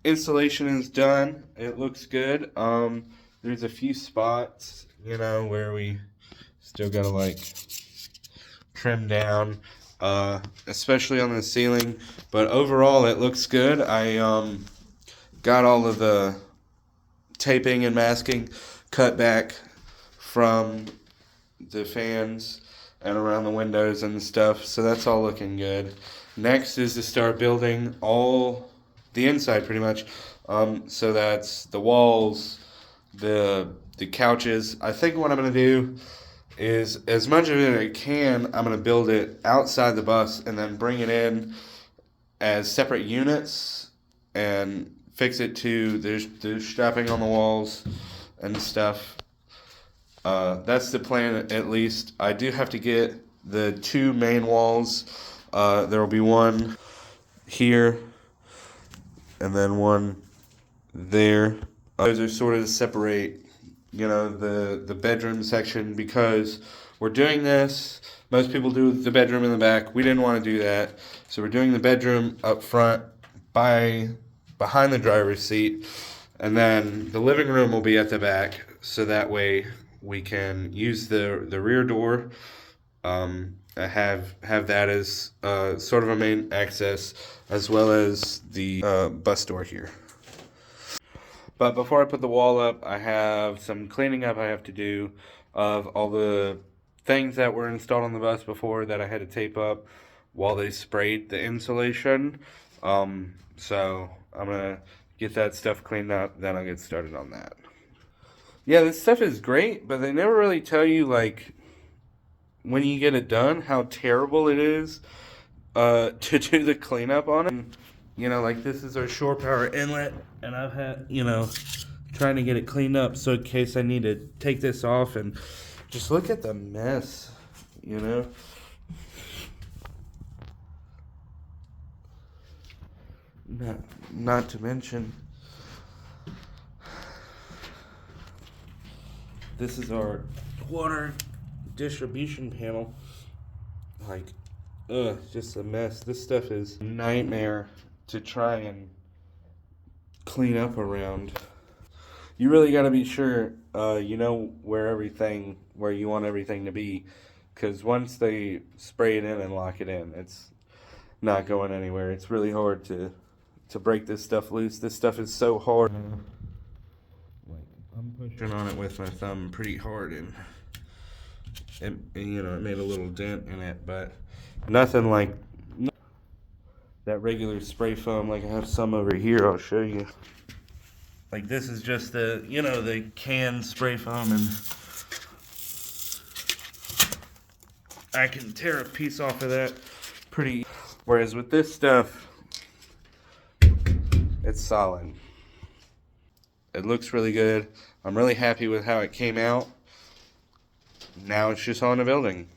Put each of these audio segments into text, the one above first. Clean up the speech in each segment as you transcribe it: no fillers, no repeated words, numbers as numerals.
installation is done. It looks good. There's a few spots, where we still gotta like trim down, especially on the ceiling. But overall, it looks good. I got all of the taping and masking cut back from the fans and around the windows and stuff, so that's all looking good. Next is to start building all the inside pretty much. So that's the walls, the couches. I think what I'm gonna do is, as much of it as I can, I'm gonna build it outside the bus and then bring it in as separate units and fix it to the strapping on the walls and stuff. That's the plan, at least. I do have to get the two main walls. There will be one here and then one there. Those are sort of to separate, the bedroom section, because we're doing this. Most people do the bedroom in the back. We didn't want to do that, so we're doing the bedroom up front behind the driver's seat, and then the living room will be at the back, so that way we can use the rear door, have that as sort of a main access, as well as the bus door here. But before I put the wall up, I have some cleaning up I have to do of all the things that were installed on the bus before that I had to tape up while they sprayed the insulation. So I'm gonna get that stuff cleaned up, then I'll get started on that. Yeah, this stuff is great, but they never really tell you, like, when you get it done, how terrible it is to do the cleanup on it. Like, this is our shore power inlet, and I've had, trying to get it cleaned up, so in case I need to take this off, and just look at the mess, Not to mention, this is our water distribution panel. Like, just a mess. This stuff is a nightmare to try and clean up around. You really got to be sure where you want everything to be, because once they spray it in and lock it in, it's not going anywhere. It's really hard to break this stuff loose. This stuff is so hard. I'm pushing on it with my thumb pretty hard, and it made a little dent in it, but nothing like that regular spray foam. Like, I have some over here, I'll show you. Like, this is just the canned spray foam, and I can tear a piece off of that pretty. Whereas with this stuff, it's solid. It looks really good. I'm really happy with how it came out. Now it's just on the building.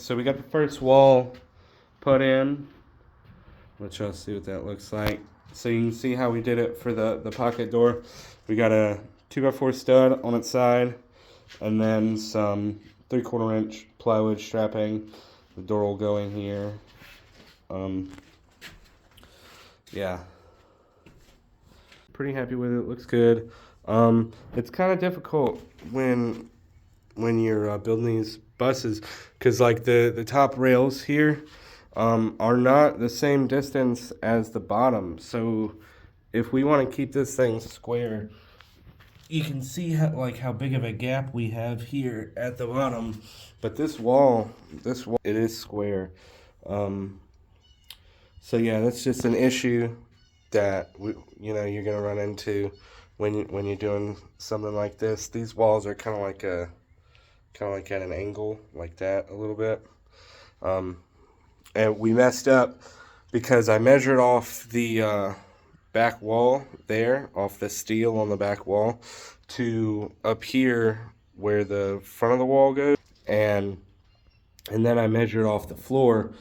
So we got the first wall put in. Let y'all see what that looks like. So you can see how we did it for the pocket door. We got a 2x4 stud on its side, and then some 3/4 inch plywood strapping. The door will go in here. Yeah. Pretty happy with it. Looks good. It's kind of difficult when you're building these buses, because like the top rails here are not the same distance as the bottom. So if we want to keep this thing square, you can see how big of a gap we have here at the bottom. But this wall, it is square. So yeah, that's just an issue that you're gonna run into when you're doing something like this. These walls are kind of like at an angle like that a little bit. And we messed up because I measured off the back wall there, off the steel on the back wall, to up here where the front of the wall goes, and then I measured off the floor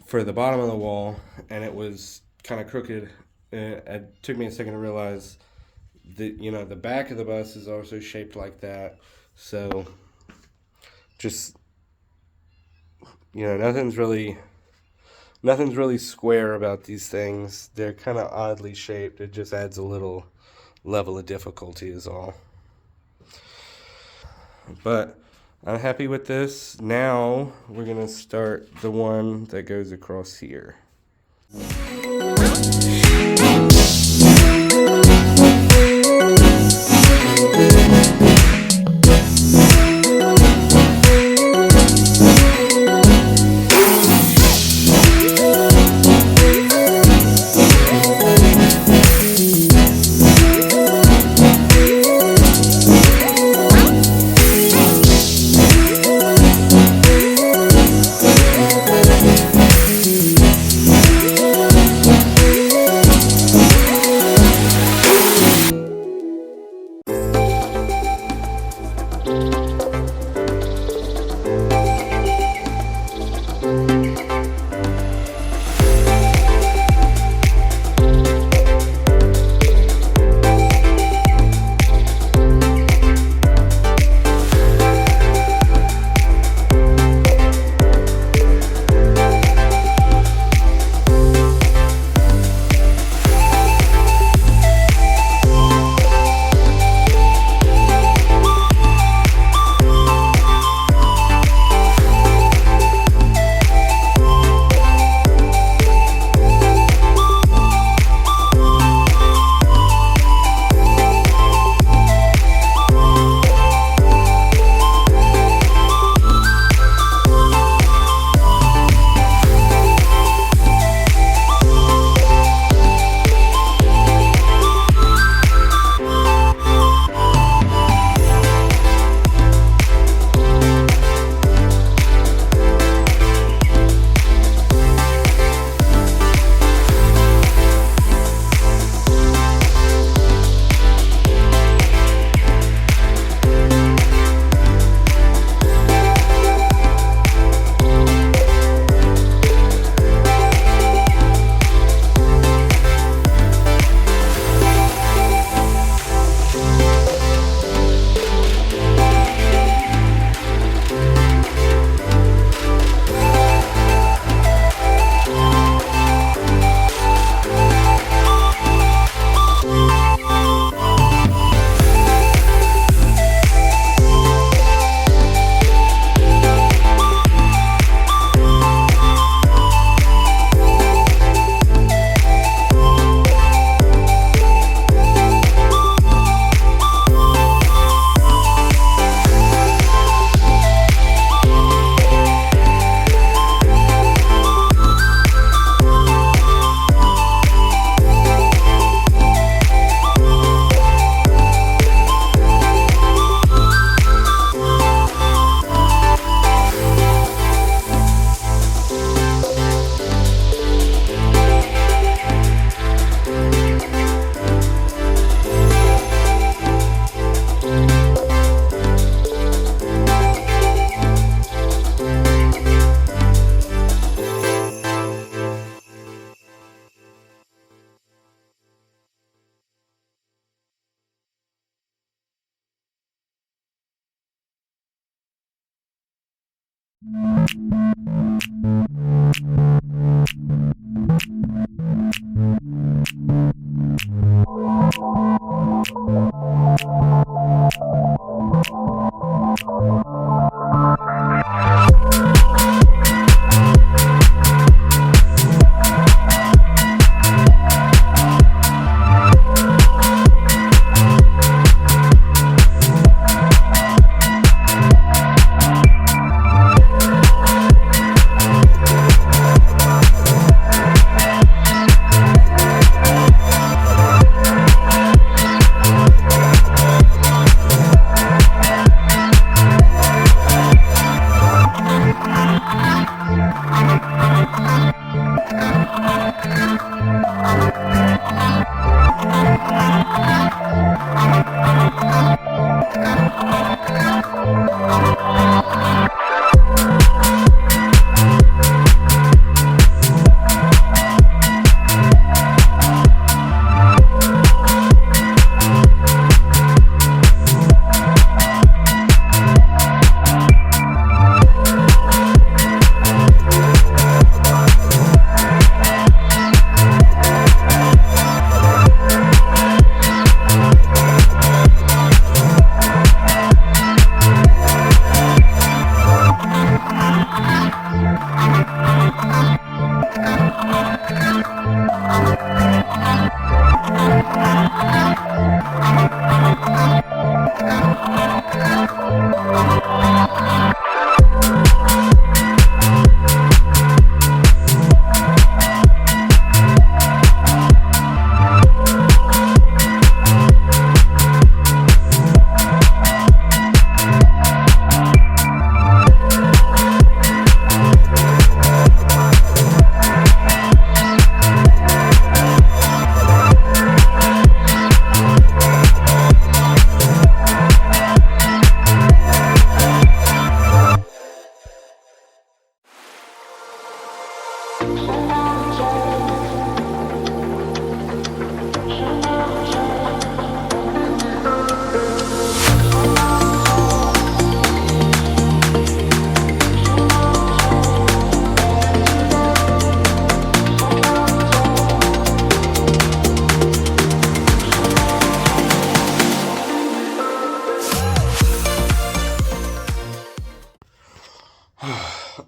for the bottom of the wall, and it was kind of crooked. It took me a second to realize that the back of the bus is also shaped like that. So just nothing's really square about these things. They're kind of oddly shaped. It just adds a little level of difficulty is all. But I'm happy with this. Now we're gonna start the one that goes across here.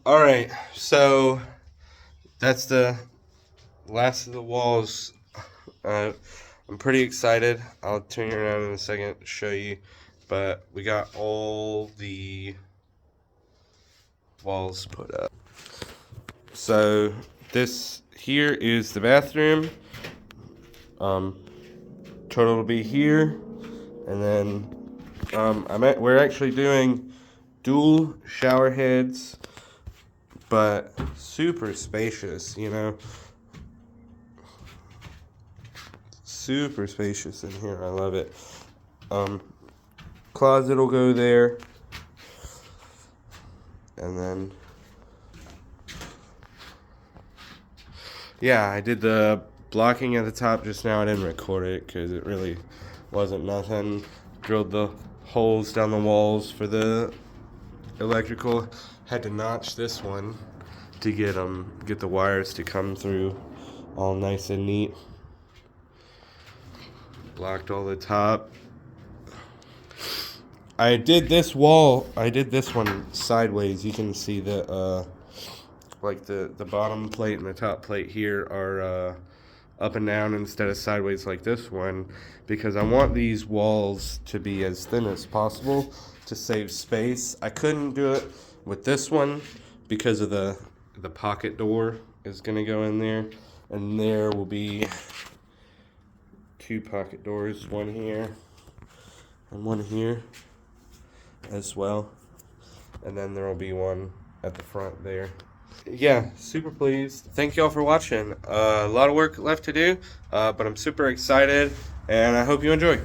Alright, so that's the last of the walls. I'm pretty excited. I'll turn you around in a second to show you. But we got all the walls put up. So this here is the bathroom. Total will be here. And then we're actually doing dual shower heads, but super spacious, you know. Super spacious in here. I love it. Closet will go there. And then, yeah, I did the blocking at the top just now. I didn't record it because it really wasn't nothing. Drilled the holes down the walls for the electrical. Had to notch this one to get the wires to come through all nice and neat. Blocked all the top. I did this one sideways. You can see the like the bottom plate and the top plate here are up and down instead of sideways like this one, because I want these walls to be as thin as possible to save space. I couldn't do it with this one because of the pocket door is gonna go in there, and there will be 2 pocket doors, one here and one here as well, and then there will be one at the front there. Yeah, super pleased. Thank y'all for watching. A lot of work left to do, but I'm super excited, and I hope you enjoy.